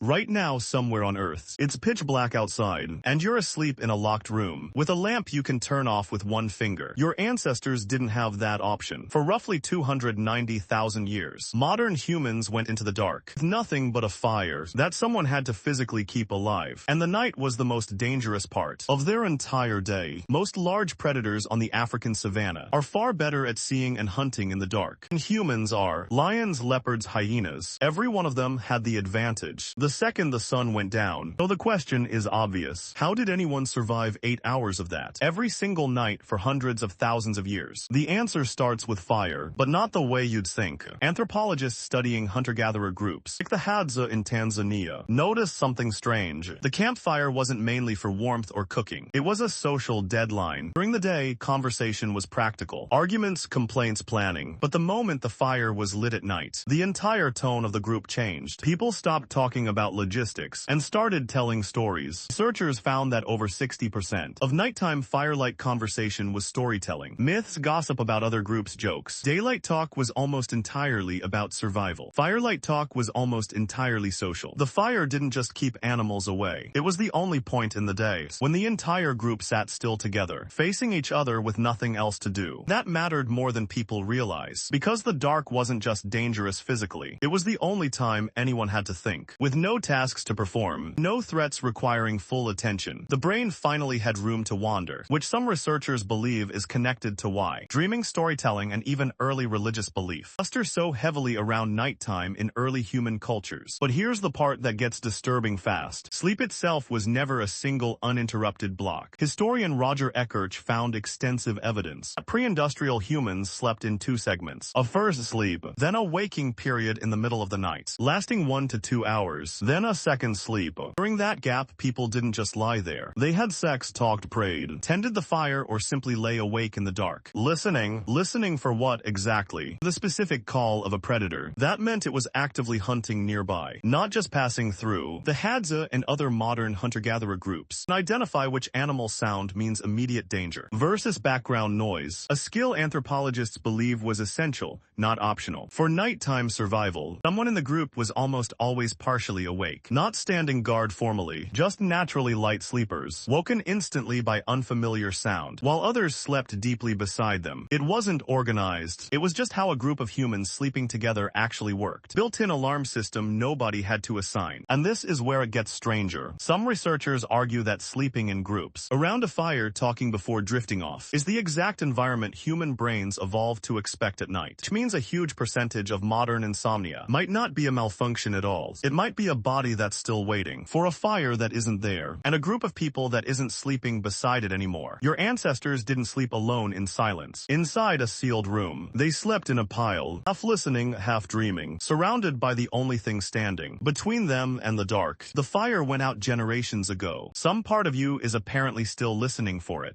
Right now, somewhere on Earth, it's pitch black outside, and you're asleep in a locked room, with a lamp you can turn off with one finger. Your ancestors didn't have that option. For roughly 290,000 years, modern humans went into the dark, with nothing but a fire that someone had to physically keep alive. And the night was the most dangerous part of their entire day. Most large predators on the African savanna are far better at seeing and hunting in the dark than humans are. Lions, leopards, hyenas, every one of them had the advantage the second the sun went down. So the question is obvious. How did anyone survive 8 hours of that every single night for hundreds of thousands of years? The answer starts with fire, but not the way you'd think. Anthropologists studying hunter-gatherer groups, like the Hadza in Tanzania, noticed something strange. The campfire wasn't mainly for warmth or cooking. It was a social deadline. During the day, conversation was practical. Arguments, complaints, planning. But the moment the fire was lit at night, the entire tone of the group changed. People stopped talking about logistics and started telling stories. Researchers found that over 60% of nighttime firelight conversation was storytelling. Myths, gossip about other groups, jokes. Daylight talk was almost entirely about survival. Firelight talk was almost entirely social. The fire didn't just keep animals away. It was the only point in the day when the entire group sat still together, facing each other with nothing else to do. That mattered more than people realize. Because the dark wasn't just dangerous physically, it was the only time anyone had to think. With no tasks to perform, no threats requiring full attention, the brain finally had room to wander, which some researchers believe is connected to why dreaming, storytelling, and even early religious belief cluster so heavily around nighttime in early human cultures. But here's the part that gets disturbing fast. Sleep itself was never a single uninterrupted block. Historian Roger Eckerch found extensive evidence that pre-industrial humans slept in two segments: a first sleep, then a waking period in the middle of the night, lasting 1 to 2 hours, then a second sleep. During that gap, people didn't just lie there. They had sex, talked, prayed, tended the fire, or simply lay awake in the dark. Listening for what exactly? The specific call of a predator. That meant it was actively hunting nearby, not just passing through. The Hadza and other modern hunter-gatherer groups can identify which animal sound means immediate danger versus background noise, a skill anthropologists believe was essential, not optional. For nighttime survival, someone in the group was almost always partially awake, not standing guard formally, just naturally light sleepers, woken instantly by unfamiliar sound, while others slept deeply beside them. It wasn't organized. It was just how a group of humans sleeping together actually worked. Built-in alarm system nobody had to assign. And this is where it gets stranger. Some researchers argue that sleeping in groups, around a fire talking before drifting off, is the exact environment human brains evolved to expect at night. Which means a huge percentage of modern insomnia might not be a malfunction at all. It might be a body that's still waiting for a fire that isn't there, and a group of people that isn't sleeping beside it anymore. Your ancestors didn't sleep alone in silence, inside a sealed room. They slept in a pile, half listening, half dreaming, surrounded by the only thing standing between them and the dark. The fire went out generations ago. Some part of you is apparently still listening for it.